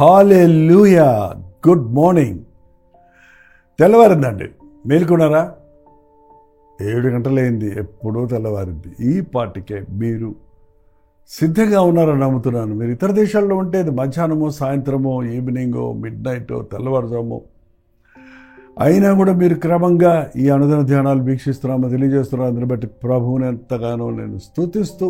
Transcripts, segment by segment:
హల్లెలూయా. Good morning. తెల్లవారిందండి, మేలుకున్నారా? 7 గంటలైంది, ఎప్పుడూ తెల్లవారింది. ఈ పాటికే మీరు సిద్ధంగా ఉన్నారని నమ్ముతున్నాను. మీరు ఇతర దేశాల్లో ఉంటే అది మధ్యాహ్నమో, సాయంత్రమో, ఈవినింగో, మిడ్ నైటో, తెల్లవారుజామో అయినా కూడా మీరు క్రమంగా ఈ అనుదిన ధ్యానాలు వీక్షిస్తున్నామో తెలియజేస్తున్నాను. అందుని బట్టి ప్రభువుని ఎంతగానో నేను స్తుతిస్తూ,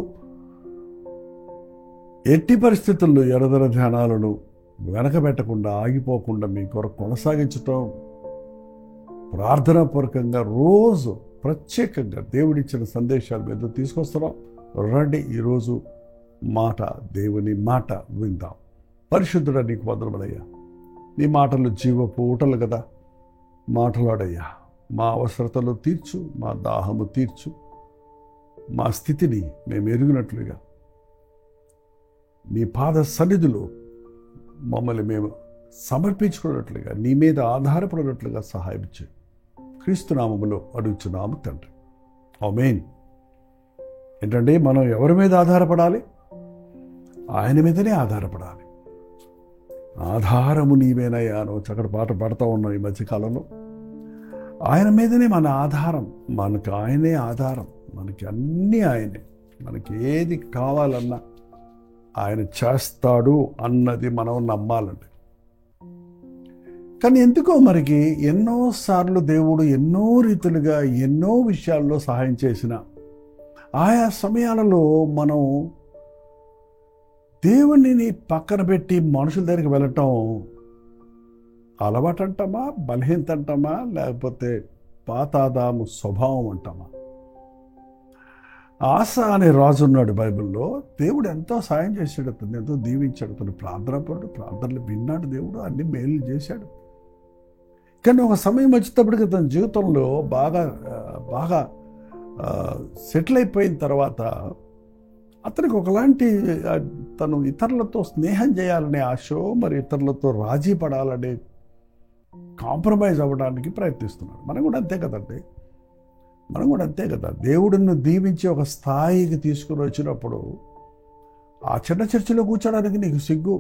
ఎట్టి పరిస్థితుల్లో అనుదిన ధ్యానాలను వెనకబెట్టకుండా, ఆగిపోకుండా మీ కొరకు కొనసాగించటం, ప్రార్థనాపూర్వకంగా రోజు ప్రత్యేకంగా దేవుడిచ్చిన సందేశాలు మీద తీసుకొస్తున్నాం. రండి, ఈరోజు దేవుని మాట విందాం. పరిశుద్ధుడా, నీకు వందనములయ్యా. నీ మాటలు జీవపు ఊటలు కదా. మాటలాడయ్యా, మా అవసరతలు తీర్చు, మా దాహము తీర్చు, మా స్థితిని మేము ఎరిగినట్లుగా నీ పాద సన్నిధిలో మమ్మల్ని మేము సమర్పించుకున్నట్లుగా, నీ మీద ఆధారపడినట్లుగా సహాయం చేయి. క్రీస్తు నామములో అడుగుచున్నాము తండ్రి, ఆమేన్. ఏంటంటే మనం ఎవరి మీద ఆధారపడాలి? ఆయన మీదనే ఆధారపడాలి. ఆధారము నీవేనయ్యా అని చక్కటి పాట పాడుతూ ఉన్నాం ఈ మధ్యకాలంలో. ఆయన మీదనే మన ఆధారం, మనకు ఆయనే ఆధారం, మనకి అన్నీ ఆయనే. మనకి ఏది కావాలన్నా ఆయన చేస్తాడు అన్నది మనం నమ్మాలండి. కానీ ఎందుకో మనకి ఎన్నోసార్లు దేవుడు ఎన్నో రీతులుగా ఎన్నో విషయాల్లో సహాయం చేసిన ఆయా సమయాలలో మనం దేవునిని పక్కన పెట్టి మనుషుల దగ్గరికి వెళ్ళటం అలవాటు అంటామా, బలహీనత అంటామా, లేకపోతే పాతాదాము స్వభావం అంటామా? ఆస అనే రాజు ఉన్నాడు బైబిల్లో. దేవుడు ఎంతో సాయం చేశాడు, అతను ఎంతో దీవించాడు. అతను ప్రార్థనపరుడు, ప్రార్థనలు విన్నాడు దేవుడు, అన్ని మేలు చేశాడు. కానీ ఒక సమయం వచ్చేటప్పటికి తన జీవితంలో బాగా సెటిల్ అయిపోయిన తర్వాత అతనికి ఒకలాంటి తను ఇతరులతో స్నేహం చేయాలనే ఆశో, మరి ఇతరులతో రాజీ పడాలనే, కాంప్రమైజ్ అవ్వడానికి ప్రయత్నిస్తున్నాడు. మనం కూడా అంతే కదా. దేవుడిని దీవించి ఒక స్థాయికి తీసుకుని వచ్చినప్పుడు ఆ చిన్న చర్చిలో కూర్చోడానికి నీకు సిగ్గు.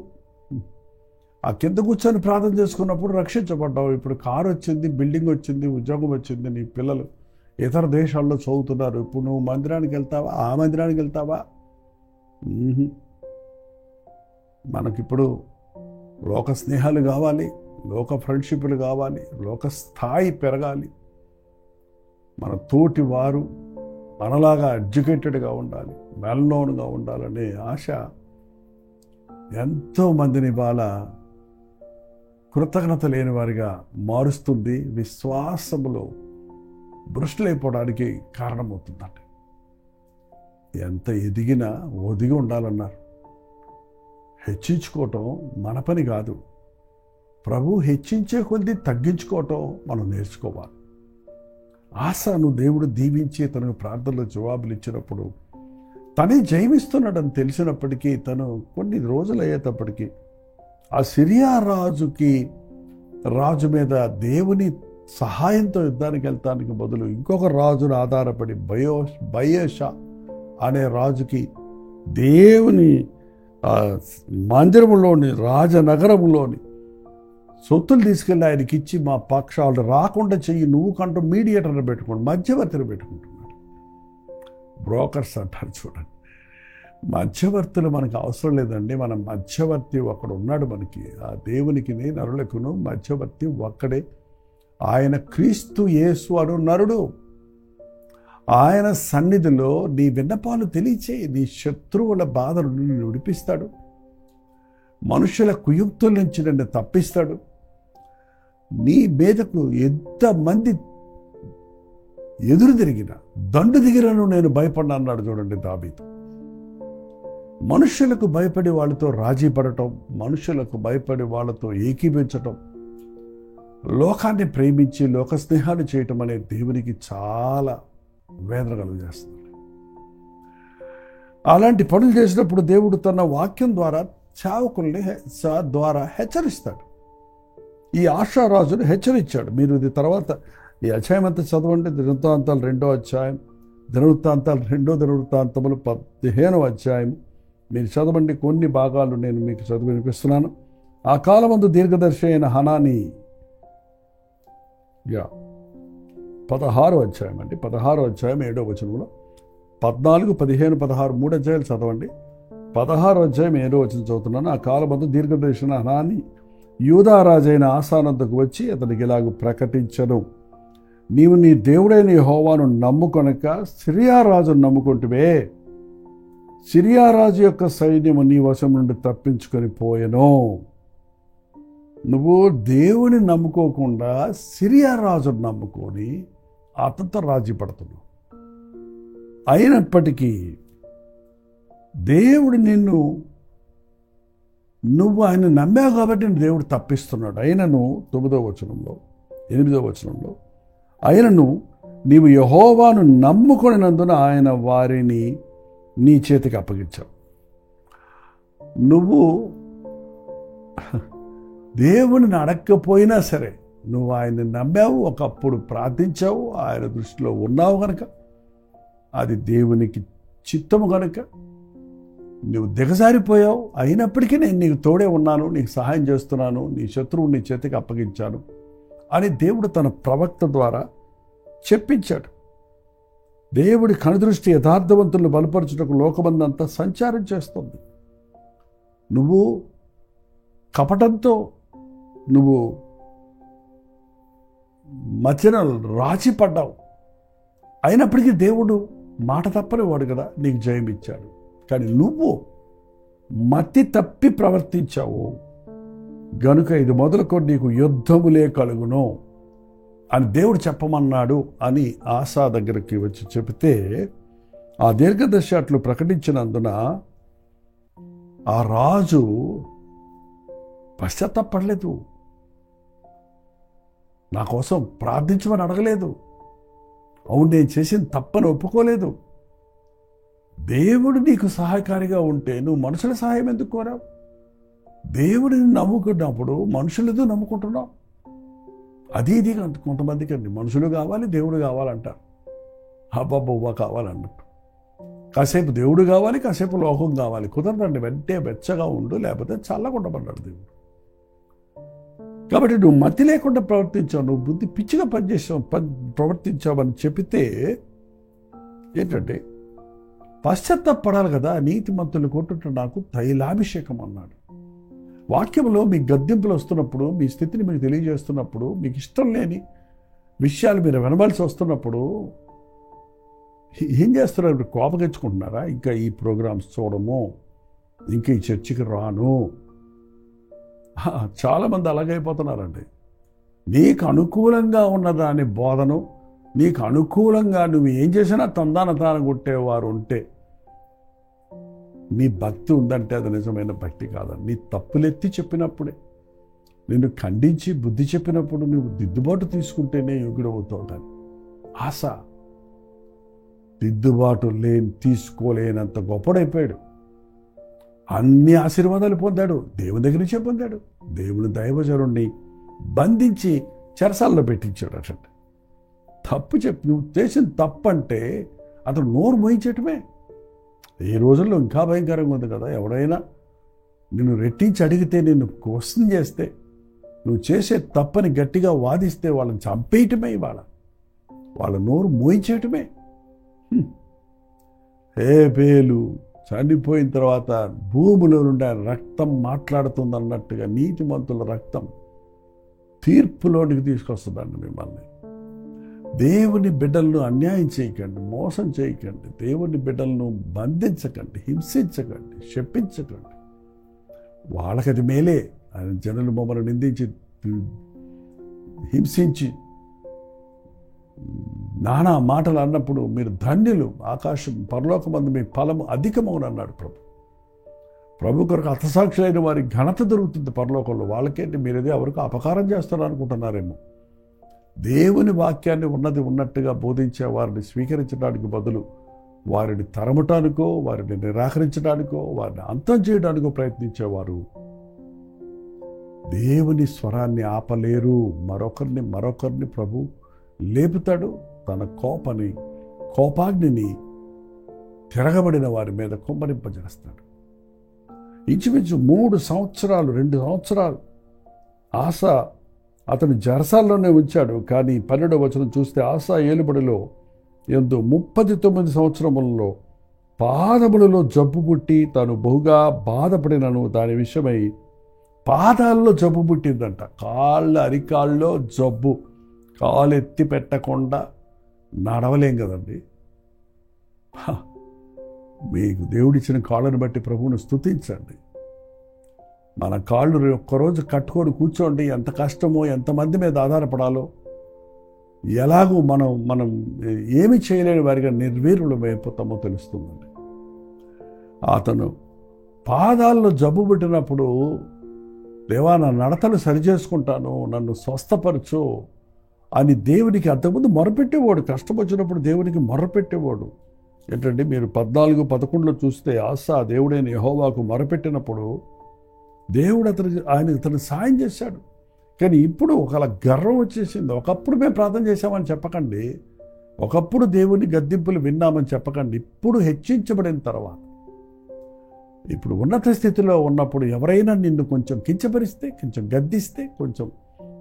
ఆ కింద కూర్చొని ప్రార్థన చేసుకున్నప్పుడు రక్షించబడ్డావు. ఇప్పుడు కారు వచ్చింది, బిల్డింగ్ వచ్చింది, ఉద్యోగం వచ్చింది, నీ పిల్లలు ఇతర దేశాల్లో చదువుతున్నారు. ఇప్పుడు నువ్వు మందిరానికి వెళ్తావా? ఆ మందిరానికి వెళ్తావా? మనకిప్పుడు లోక స్నేహాలు కావాలి, లోక ఫ్రెండ్షిప్లు కావాలి, లోక స్థాయి పెరగాలి. మన తోటి వారు మనలాగా ఎడ్యుకేటెడ్గా ఉండాలి, వెల్ నోన్గా ఉండాలనే ఆశ ఎంతోమందిని ఇవాళ కృతజ్ఞత లేని వారిగా మారుస్తుంది. విశ్వాసములో భ్రష్టులైపోవడానికి కారణమవుతుందండి. ఎంత ఎదిగినా ఒదిగి ఉండాలన్నారు. హెచ్చించుకోవటం మన పని కాదు. ప్రభు హెచ్చించే కొద్దీ తగ్గించుకోవటం మనం నేర్చుకోవాలి. ఆసను దేవుడు దీవించి తనకు ప్రార్థనలో జవాబులు ఇచ్చినప్పుడు తనే జయమిస్తున్నాడని తెలిసినప్పటికీ తను కొన్ని రోజులు అయ్యేటప్పటికీ ఆ సిరియా రాజు మీద దేవుని సహాయంతో యుద్ధానికి వెళ్తానికి బదులు ఇంకొక రాజును ఆధారపడి బయేషా అనే రాజుకి దేవుని మందిరంలోని రాజనగరంలోని సొత్తులు తీసుకెళ్ళి ఆయనకి ఇచ్చి, మా పక్షాలు రాకుండా చెయ్యి, నువ్వు కంటూ మీడియేటర్ని పెట్టుకోండి, మధ్యవర్తిని పెట్టుకుంటున్నాడు. బ్రోకర్స్ అంటారు చూడండి. మధ్యవర్తులు మనకు అవసరం లేదండి. మన మధ్యవర్తి ఒకడు ఉన్నాడు మనకి. ఆ దేవునికి నరులకును మధ్యవర్తి ఒక్కడే, ఆయన క్రీస్తు యేసు అను నరుడు. ఆయన సన్నిధిలో నీ విన్నపాలు తెలియచేయి. నీ శత్రువుల బాధలు నిన్ను విడిపిస్తాడు, మనుషుల కుయుక్తుల నుంచి నిన్ను తప్పిస్తాడు. నీ మీదకు ఎంతమంది ఎదురు తిరిగిన దండు దిగిరను నేను భయపడినా అన్నాడు చూడండి దావీదు. మనుషులకు భయపడి వాళ్ళతో రాజీ పడటం, మనుషులకు భయపడి వాళ్ళతో ఏకీభించటం లోకాన్ని ప్రేమించి లోక స్నేహాలు చేయటం అనేది దేవునికి చాలా వేదన కలుగజేస్తుంది. అలాంటి పనులు చేసినప్పుడు దేవుడు తన వాక్యం ద్వారా సేవకుల్ని ద్వారా హెచ్చరిస్తాడు. ఈ ఆశారాజును హెచ్చరించాడు. మీరు ఇది తర్వాత ఈ అధ్యాయం అంతా చదవండి. దినవృత్తాంతాలు 2వ అధ్యాయం, దినవృత్తాంతాలు 2వ దినవృత్తాంతములు 15వ అధ్యాయం మీరు చదవండి. కొన్ని భాగాలు నేను మీకు చదివి వినిపిస్తున్నాను. ఆ కాలమందు దీర్ఘదర్శి అయిన హనాని 16వ అధ్యాయం అండి, 16వ అధ్యాయం 7వ వచనంలో 14, 15, 16 3 అధ్యాయాలు చదవండి. 16వ అధ్యాయం 7వ వచనం చదువుతున్నాను. ఆ కాలమందు దీర్ఘదర్శి అయిన హనాని యూదారాజైన ఆసానందుకు వచ్చి అతనికి ఇలాగ ప్రకటించను, నీవు నీ దేవుడైన యెహోవాను నమ్ముకొనక సిరియా రాజును నమ్ముకుంటువే. సిరియా రాజు యొక్క సైన్యము నీ వశం నుండి తప్పించుకొని పోయెను. నువ్వు దేవుని నమ్ముకోకుండా సిరియా రాజును నమ్ముకొని అతనితో రాజీ పడుతున్నావు. అయినప్పటికీ దేవుడు నువ్వు ఆయన నమ్మావు కాబట్టి దేవుడు తప్పిస్తున్నాడు. అయినను 9వ వచనంలో 8వ వచనంలో అయినను నీవు యెహోవాను నమ్ముకొనినందున ఆయన వారిని నీ చేతికి అప్పగించావు. నువ్వు దేవుని అడగకపోయినా సరే నువ్వు ఆయన్ని నమ్మావు, ఒకప్పుడు ప్రార్థించావు, ఆయన దృష్టిలో ఉన్నావు కనుక, అది దేవునికి చిత్తము కనుక నువ్వు దిగజారిపోయావు. అయినప్పటికీ నేను నీకు తోడే ఉన్నాను, నీకు సహాయం చేస్తున్నాను, నీ శత్రువు నీ చేతికి అప్పగించాను అని దేవుడు తన ప్రవక్త ద్వారా చెప్పించాడు. దేవుడి కనుదృష్టి యథార్థవంతులను బలపరచుటకు లోకమందంతా సంచారం చేస్తుంది. నువ్వు కపటంతో నువ్వు మధ్యన రాచిపడ్డావు. అయినప్పటికీ దేవుడు మాట తప్పని వాడు కదా, నీకు జయం ఇచ్చాడు. కానీ నువ్వు మతి తప్పి ప్రవర్తించావు గనుక ఇది మొదలుకొని నీకు యుద్ధములే కలుగును అని దేవుడు చెప్పమన్నాడు అని ఆసా దగ్గరికి వచ్చి చెబితే, ఆ దీర్ఘదర్శి అట్లు ప్రకటించినందున ఆ రాజు పశ్చాత్తాపడలేదు, నా కోసం ప్రార్థించమని అడగలేదు, అవును నేను చేసిన తప్పని ఒప్పుకోలేదు. దేవుడు నీకు సహాయకారిగా ఉంటే నువ్వు మనుషుల సహాయం ఎందుకు కోరావు? దేవుడిని నమ్ముకున్నప్పుడు మనుషులతో నమ్ముకుంటున్నావు. అది ఇది కొంతమందికి అండి, మనుషులు కావాలి దేవుడు కావాలంటారు. అబ్బాబ్బా కావాలన్నట్టు. కాసేపు దేవుడు కావాలి, కాసేపు లోకం కావాలి. కుదరదండి. వెంటే వెచ్చగా ఉండు, లేకపోతే చల్లకుండమన్నాడు దేవుడు. కాబట్టి నువ్వు మతి లేకుండా ప్రవర్తించావు, నువ్వు బుద్ధి పిచ్చిగా ప్రవర్తించావని చెబితే ఏంటంటే పశ్చాత్తాపడాలి కదా. నీతిమంతులు కొట్టుట నాకు తైలాభిషేకం అన్నాడు. వాక్యంలో మీ గద్దింపులు వస్తున్నప్పుడు, మీ స్థితిని మీకు తెలియజేస్తున్నప్పుడు, మీకు ఇష్టం లేని విషయాలు మీరు వినవలసి వస్తున్నప్పుడు ఏం చేస్తున్నారు? కోపగించుకుంటున్నారా? ఇంకా ఈ ప్రోగ్రామ్స్ చూడము, ఇంకా ఈ చర్చికి రాను. చాలామంది అలాగైపోతున్నారండి. నీకు అనుకూలంగా ఉన్నదాని బోధను, నీకు అనుకూలంగా నువ్వు ఏం చేసినా తాను కొట్టేవారు ఉంటే నీ భక్తి ఉందంటే అది నిజమైన భక్తి కాదని. నీ తప్పులెత్తి చెప్పినప్పుడే, నిన్ను ఖండించి బుద్ధి చెప్పినప్పుడు నువ్వు దిద్దుబాటు తీసుకుంటేనే యోగ్యుడు అవుతావు. కానీ ఆశ దిద్దుబాటు తీసుకోలేనంత గొప్పడైపోయాడు. అన్ని ఆశీర్వాదాలు పొందాడు, దేవుని దగ్గర నుంచే పొందాడు. దేవుని దైవజనుడిని బంధించి చెరసాల్లో పెట్టించాడు. అట్లా తప్పు చెప్పి నువ్వు చేసిన తప్పు అంటే అతను నోరు మోయించటమే. ఈ రోజుల్లో ఇంకా భయంకరంగా ఉంది కదా. ఎవడైనా నిన్ను రెట్టించి అడిగితే, నిన్ను క్వశ్చన్ చేస్తే, నువ్వు చేసే తప్పని గట్టిగా వాదిస్తే వాళ్ళని చంపేయటమే. వాళ్ళ నోరు మోయించేయటమే. హేబేలు చనిపోయిన తర్వాత భూమిలో నుండి రక్తం మాట్లాడుతుందన్నట్టుగా నీతిమంతుల రక్తం తీర్పులోనికి తీసుకొస్తుందండి మిమ్మల్ని. దేవుని బిడ్డలను అన్యాయం చేయకండి, మోసం చేయకండి, దేవుని బిడ్డలను బంధించకండి, హింసించకండి, శపించకండి. వాళ్ళకది మేలే. ఆయన జనులు మమ్మల్ని నిందించి హింసించి నానా మాటలు అన్నప్పుడు మీరు ధన్యులు, ఆకాశం పరలోకమందు మీ ఫలము అధికమవును అన్నాడు ప్రభు. ప్రభు కొరకు హతసాక్షులైన వారికి ఘనత దొరుకుతుంది పరలోకంలో. వాళ్ళకేంటి మీరేదో ఎవరికి అపకారం చేస్తారు అనుకుంటున్నారేమో. దేవుని వాక్యాన్ని ఉన్నది ఉన్నట్టుగా బోధించే వారిని స్వీకరించడానికి బదులు వారిని తరమటానికో, వారిని నిరాకరించడానికో, వారిని అంతం చేయడానికో ప్రయత్నించేవారు దేవుని స్వరాన్ని ఆపలేరు. మరొకరిని ప్రభు లేపుతాడు. తన కోపాగ్నిని తిరగబడిన వారి మీద కుమ్మరింపజేస్తాడు. ఇంచుమించు 2 సంవత్సరాలు ఆస అతను జరసాల్లోనే ఉంచాడు. కానీ 12వ వచనం చూస్తే ఆస ఏలుబడిలో ఎందు 39 సంవత్సరములలో పాదములలో జబ్బు పుట్టి తాను బహుగా బాధపడినను దాని విషయమై పాదాల్లో జబ్బు పుట్టిందంట. అరికాళ్ళలో జబ్బు. కాలు ఎత్తి పెట్టకుండా నడవలేం కదండి. మీకు దేవుడిచ్చిన కాళ్ళను బట్టి ప్రభువును స్తుతించండి. మన కాళ్ళు ఒక్కరోజు కట్టుకొని కూర్చోండి. ఎంత కష్టమో, ఎంతమంది మీద ఆధారపడాలో, ఎలాగూ మనం ఏమి చేయలేని వారిగా నిర్వీర్యులం అయిపోతామో తెలుస్తుందండి. అతను పాదాల్లో జబ్బు పెట్టినప్పుడు, దేవా నా నడతలు సరిచేసుకుంటాను, నన్ను స్వస్థపరచు అని దేవునికి అంతకుముందు మొరపెట్టేవాడు. కష్టం వచ్చినప్పుడు దేవునికి మొరపెట్టేవాడు. ఏంటంటే మీరు 14-11 చూస్తే ఆసా దేవుడైన యెహోవాకు మొరపెట్టినప్పుడు దేవుడు అతను సాయం చేశాడు. కానీ ఇప్పుడు ఒకలా గర్వం వచ్చేసింది. ఒకప్పుడు మేము ప్రార్థన చేశామని చెప్పకండి, ఒకప్పుడు దేవుని గద్దింపులు విన్నామని చెప్పకండి. ఇప్పుడు హెచ్చించబడిన తర్వాత, ఇప్పుడు ఉన్నత స్థితిలో ఉన్నప్పుడు ఎవరైనా నిన్ను కొంచెం కించపరిస్తే, కొంచెం గద్దిస్తే, కొంచెం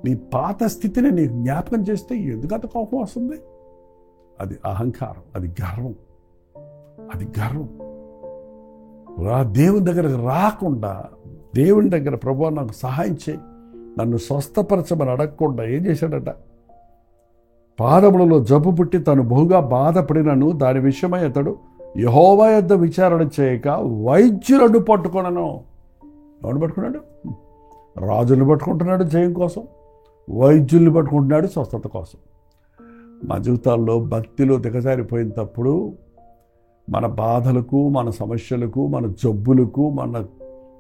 నీ పాత స్థితిని నీకు జ్ఞాపకం చేస్తే ఎందుకు అంత కోపం వస్తుంది? అది అహంకారం, అది గర్వం. దేవుని దగ్గరకు రాకుండా, దేవుని దగ్గర ప్రభువా నాకు సహాయం చేయి, నన్ను స్వస్థపరచమని అడగకుండా ఏం చేశాడట? పాదములలో జబ్బు పుట్టి తను బహుగా బాధపడినను దాని విషయమై అతడు యెహోవా యొద్ద విచారణ చేయక వైద్యులను పట్టుకొనను. ఎవడు పట్టుకున్నాడు? రాజులను పట్టుకుంటున్నాడు జయం కోసం, వైద్యుల్ని పట్టుకుంటున్నాడు స్వస్థత కోసం. మా జీవితాల్లో భక్తిలో దిగజారిపోయినప్పుడు మన బాధలకు, మన సమస్యలకు, మన జబ్బులకు, మన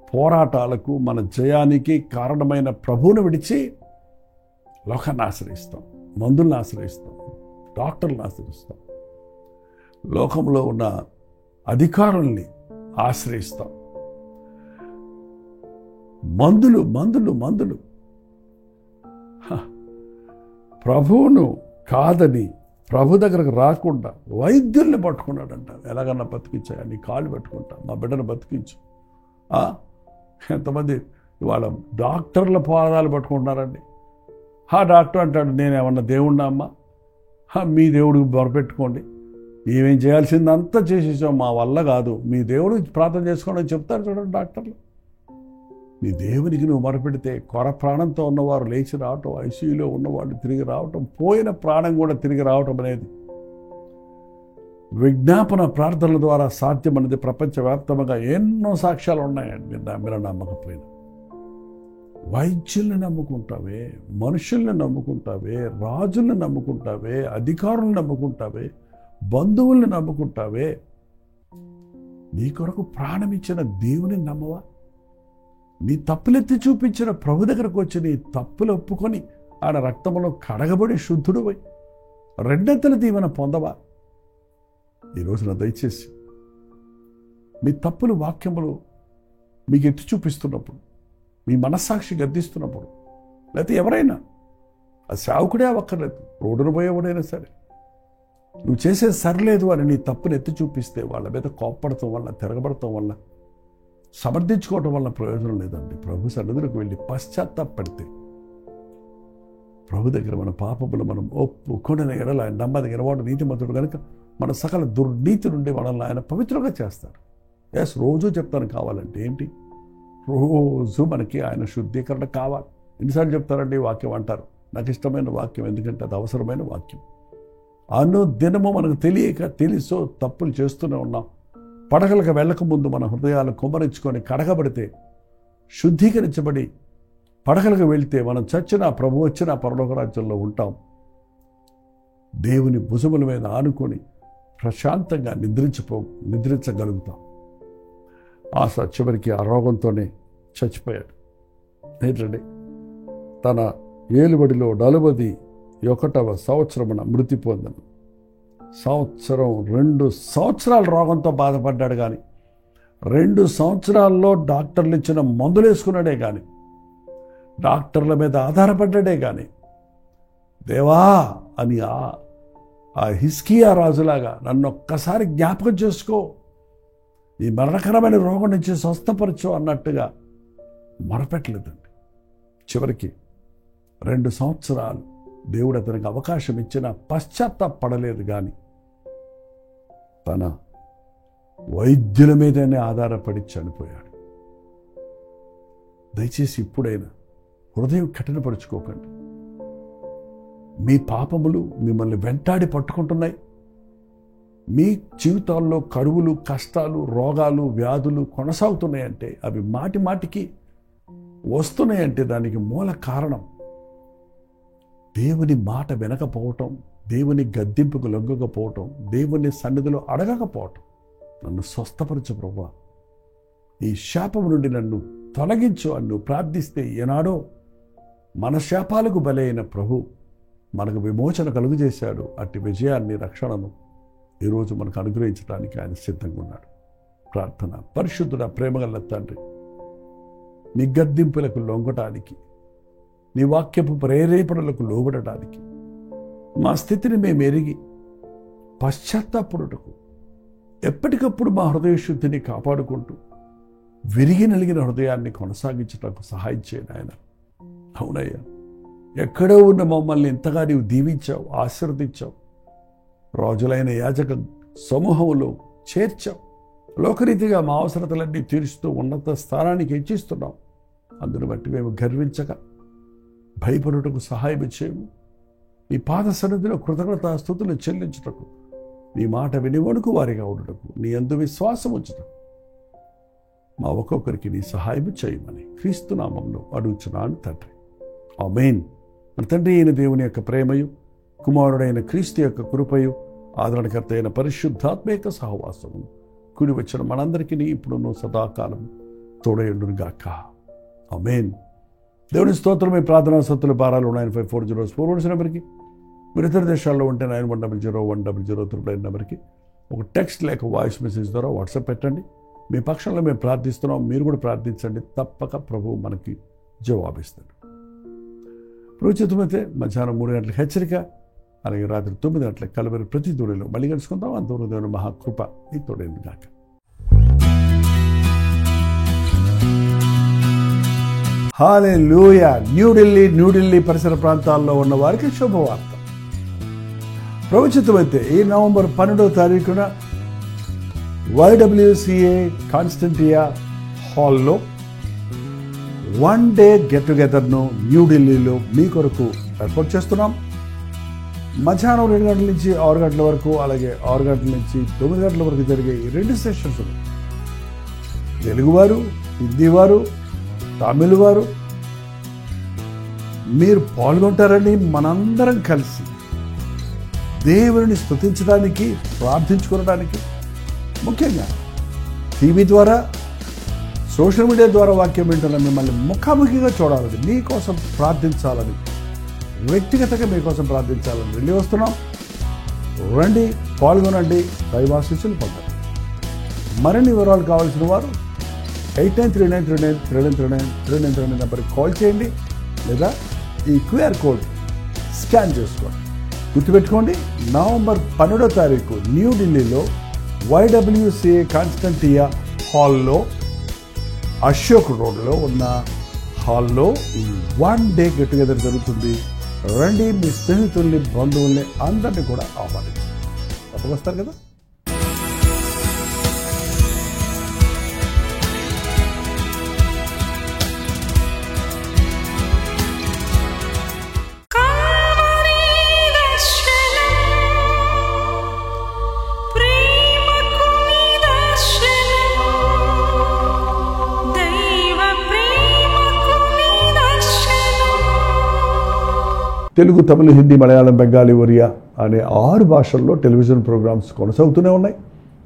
పోరాటాలకు, మన జయానికి కారణమైన ప్రభువును విడిచి లోకాన్ని ఆశ్రయిస్తాం, మందులను ఆశ్రయిస్తాం, డాక్టర్లను ఆశ్రయిస్తాం, లోకంలో ఉన్న అధికారుల్ని ఆశ్రయిస్తాం. మందులు ప్రభువును కాదని, ప్రభు దగ్గరకు రాకుండా వైద్యుల్ని పట్టుకున్నాడంట. ఎలాగన్నా బతికించాయా, నీ కాళ్ళు పెట్టుకుంటా, మా బిడ్డను బతికించు. ఎంతమంది ఇవాళ డాక్టర్ల పాదాలు పట్టుకుంటున్నారండి. డాక్టర్ అంటాడు, నేనేమన్నా దేవుణ్ణా అమ్మా? మీ దేవుడికి మొరపెట్టుకోండి, ఏమేం చేయాల్సిందంతా చేసేసాం, మా వల్ల కాదు, మీ దేవుడు ప్రార్థన చేసుకోండి అని చెప్తారు చూడండి డాక్టర్లు. నీ దేవునికి నువ్వు మొరపెడితే ప్రాణంతో ఉన్నవారు లేచి రావటం, ఐసీయూలో ఉన్నవాళ్ళు తిరిగి రావటం, పోయిన ప్రాణం కూడా తిరిగి రావటం అనేది విజ్ఞాపన ప్రార్థనల ద్వారా సాధ్యం అనేది ప్రపంచవ్యాప్తంగా ఎన్నో సాక్ష్యాలు ఉన్నాయండి. మీరు నమ్మిన నమ్మకపోయినా. వైద్యుల్ని నమ్ముకుంటావే, మనుషుల్ని నమ్ముకుంటావే, రాజుల్ని నమ్ముకుంటావే, అధికారులను నమ్ముకుంటావే, బంధువుల్ని నమ్ముకుంటావే, నీ కొరకు ప్రాణమిచ్చిన దేవుని నమ్మవా? నీ తప్పులెత్తి చూపించిన ప్రభు దగ్గరకు వచ్చి నీ తప్పులు ఒప్పుకొని ఆయన రక్తంలో కడగబడి శుద్ధుడువై రెండంతల దీవెన పొందవా? ఈ రోజున దయచేసి మీ తప్పులు వాక్యములు మీకు ఎత్తి చూపిస్తున్నప్పుడు, మీ మనస్సాక్షి గద్దిస్తున్నప్పుడు, లేకపోతే ఎవరైనా, అది సేవకుడే అవ్వక్కర్లేదు, రోడ్డును పోయేవాడైనా సరే, నువ్వు చేసేది సరిలేదు అని నీ తప్పును ఎత్తి చూపిస్తే వాళ్ళ మీద కోప్పడటం వల్ల, తిరగబడటం వల్ల, సమర్థించుకోవటం వల్ల ప్రయోజనం లేదండి. ప్రభు సన్నిధిలోకి వెళ్ళి పశ్చాత్తాపడితే, ప్రభు దగ్గర మన పాపములు మనం ఒప్పుకొనిన ఎడల ఆయన నమ్మదగిన వాడు నీతిమంతుడు కనుక మన సకల దుర్నీతి నుండి మనల్ని ఆయన పవిత్రంగా చేస్తాడు. రోజు చెప్తాను కావాలంటే ఏంటి? రోజు మనకి ఆయన శుద్ధీకరణ కావాలి. ఎన్నిసార్లు చెప్తారండి వాక్యం అంటారు. నాకు ఇష్టమైన వాక్యం, ఎందుకంటే అది అవసరమైన వాక్యం. అనుదినము మనకు తెలియక తెలుసో తప్పులు చేస్తూనే ఉన్నాం. పడగలకు వెళ్ళక ముందు మన హృదయాలు కుమ్మరించుకొని కడగబడితే, శుద్ధీకరించబడి పడగలకు వెళ్తే మనం చచ్చినా ప్రభు వచ్చినా పరలోక రాజ్యంలో ఉంటాం. దేవుని భుజముల మీద ఆనుకొని ప్రశాంతంగా నిద్రించగలుగుతాం. ఆశ చివరికి ఆ రోగంతోనే చచ్చిపోయాడు. ఏంటండి, తన ఏలుబడిలో 41వ సంవత్సరమున మృతి పొందను. 2 సంవత్సరాల రోగంతో బాధపడ్డాడు, కానీ 2 సంవత్సరాల్లో డాక్టర్లు ఇచ్చిన మందులు వేసుకున్నాడే కానీ, డాక్టర్ల మీద ఆధారపడ్డాడే కానీ, దేవా అని ఆ హిజ్కియా రాజులాగా నన్ను ఒక్కసారి జ్ఞాపకం చేసుకో, ఈ మరణకరమైన రోగం నుంచి స్వస్థపరచు అన్నట్టుగా మొరపెట్టలేదండి. చివరికి 2 సంవత్సరాలు దేవుడు అతనికి అవకాశం ఇచ్చిన పశ్చాత్తాపడలేదు, కానీ తన వైద్యుల మీదనే ఆధారపడి చనిపోయాడు. దయచేసి ఇప్పుడైనా హృదయం కఠినపరుచుకోకండి. మీ పాపములు మిమ్మల్ని వెంటాడి పట్టుకుంటున్నాయి. మీ జీవితాల్లో కరువులు, కష్టాలు, రోగాలు, వ్యాధులు కొనసాగుతున్నాయంటే, అవి మాటి మాటికి వస్తున్నాయంటే దానికి మూల కారణం దేవుని మాట వినకపోవటం, దేవుని గద్దింపుకు లొంగకపోవటం, దేవుని సన్నిధిలో అడగకపోవటం. నన్ను స్వస్థపరచు ప్రభువా, ఈ శాపం నుండి నన్ను తొలగించు అని ప్రార్థిస్తే ఏనాడో మన శాపాలకు బలైన ప్రభు మనకు విమోచన కలుగజేశాడు. అట్టి విజయాన్ని, రక్షణను ఈరోజు మనకు అనుగ్రహించడానికి ఆయన సిద్ధంగా ఉన్నాడు. ప్రార్థన. పరిశుద్ధుడ, ప్రేమగల తండ్రి, నీ గద్దింపులకు లొంగటానికి, నీ వాక్యపు ప్రేరేపణలకు లోబడటానికి, మా స్థితిని మేము ఎరిగి పశ్చాత్తాపడుటకు ఎప్పటికప్పుడు మా హృదయ శుద్ధిని కాపాడుకుంటూ విరిగి నలిగిన హృదయాన్ని కొనసాగించడానికి సహాయం చేయను ఆయన. అవునయ్యా, ఎక్కడో ఉన్న మమ్మల్ని ఇంతగా నీవు దీవించావు, ఆశీర్వదించావు, రాజులైన యాజక సమూహంలో చేర్చావు. లోకరీతిగా మా అవసరతలన్నీ తీరుస్తూ ఉన్నత స్థానానికి హెచ్చిస్తున్నాం. అందును బట్టి మేము గర్వించక భయపడుటకు సహాయం చేయము. నీ పాద సన్నిధిలో కృతజ్ఞతా స్తుతులు చెల్లించుటకు, నీ మాట వినివడుకు వారిగా ఉండటకు, నీ యందు విశ్వాసం ఉంచుటకు మా ఒక్కొక్కరికి నీ సహాయం చేయమని క్రీస్తు నామంలో అడుగుచున్నాను తండ్రి. ఆమేన్. మన తండ్రి అయిన దేవుని యొక్క ప్రేమయు, కుమారుడైన క్రీస్తు యొక్క కృపయు, ఆదరణకర్త అయిన పరిశుద్ధాత్మ యొక్క సహవాసము కూడి వచ్చిన మనందరికీ ఇప్పుడు సదాకాలం తోడయుండునుగాక. ఆమేన్. దేవుని స్తోత్రం. మీ ప్రార్థనా సత్తుల భారాలు 9540 నెంబర్కి, మీరు ఇతర దేశాల్లో ఉంటే 91001010 నెంబర్కి ఒక టెక్స్ట్ లేక వాయిస్ మెసేజ్ ద్వారా వాట్సాప్ పెట్టండి. మీ పక్షంలో మేము ప్రార్థిస్తున్నాం, మీరు కూడా ప్రార్థించండి. తప్పక ప్రభువు మనకి జవాబిస్తాడు. ప్రోచితమైతే మధ్యాహ్నం 3 గంటలకు హెచ్చరిక, అలాగే రాత్రి 9 గంటలకు కలవరి ప్రతి దూడిలో మళ్ళీ కలుసుకుందాం. అంతవరకు దేవుని మహాకృప ఈ తోడైంది గాక. హల్లెలూయా. న్యూఢిల్లీ పరిసర ప్రాంతాల్లో ఉన్న వారికి శుభవార్త. ప్రవచితమైతే ఈ నవంబర్ 12వ తారీఖున YWCA కాన్స్టంటియా హాల్లో 1 డే గెట్ టుగెదర్ను న్యూఢిల్లీలో మీ కొరకు ఏర్పాటు చేస్తున్నాం. మధ్యాహ్నం 2 గంటల నుంచి 6 గంటల వరకు, అలాగే 6 గంటల నుంచి 9 గంటల వరకు జరిగే ఈ 2 సెషన్స్ తెలుగువారు, హిందీ వారు, తమిళ వారు మీరు పాల్గొంటారని మనందరం కలిసి దేవుని స్తుతించడానికి, ప్రార్థించుకోవడానికి, ముఖ్యంగా టీవీ ద్వారా, సోషల్ మీడియా ద్వారా వాక్యం వింటున్న మిమ్మల్ని ముఖాముఖిగా చూడాలని, మీకోసం ప్రార్థించాలని, వ్యక్తిగతంగా మీకోసం ప్రార్థించాలని వెళ్ళి వస్తున్నాం. రండి, పాల్గొనండి, దైవాశీస్సులు పొందండి. మరిన్ని వివరాలు కావాల్సిన వారు 8939393939 నెంబర్కి కాల్ చేయండి, లేదా ఈ QR కోడ్ స్కాన్ చేసుకోండి. గుర్తుపెట్టుకోండి, నవంబర్ 12వ తారీఖు న్యూఢిల్లీలో YWCA కాన్స్టంటియా హాల్లో, అశోక్ రోడ్లో ఉన్న హాల్లో ఈ 1 డే గెట్ టుగెదర్ జరుగుతుంది. రండి, మీ స్నేహితుల్ని, బంధువుల్ని అందరినీ కూడా ఆహ్వానించండి. తప్పక వస్తారు కదా. తెలుగు, తమిళ, హిందీ, మలయాళం, బెంగాలీ, ఒరియా అనే 6 భాషల్లో టెలివిజన్ ప్రోగ్రామ్స్ కొనసాగుతూనే ఉన్నాయి.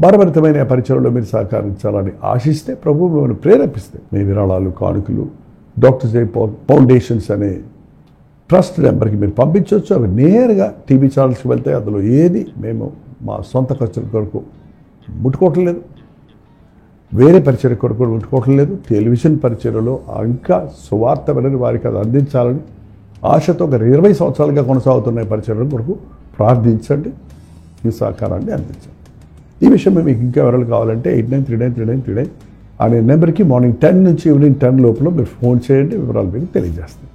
భారభరితమైన పరిచయంలో మీరు సహకరించాలని ఆశిస్తే, ప్రభు మిమ్మల్ని ప్రేరేపిస్తే మీ విరాళాలు, కానుకలు డాక్టర్ జై ఫౌండేషన్స్ అనే ట్రస్ట్ నెంబర్కి మీరు పంపించవచ్చు. అవి నేరుగా టీవీ ఛానల్స్కి వెళ్తాయి. అందులో ఏది మేము మా సొంత ఖర్చుల కొరకు ముట్టుకోవటం లేదు, వేరే పరిచయ కొరకు ముట్టుకోవటం లేదు. టెలివిజన్ పరిచయలో ఇంకా సువార్త వినని వారికి అది అందించాలని ఆశతో ఒక 20 సంవత్సరాలుగా కొనసాగుతున్న పరిచయం కొరకు ప్రార్థించండి, మీ సహకారాన్ని అందించండి. ఈ విషయం మీకు ఇంకా వివరాలు కావాలంటే 89393939 అనే నెంబర్కి మార్నింగ్ 10 నుంచి ఈవినింగ్ 10 లోపల మీరు ఫోన్ చేయండి, వివరాలు మీకు తెలియజేస్తాం.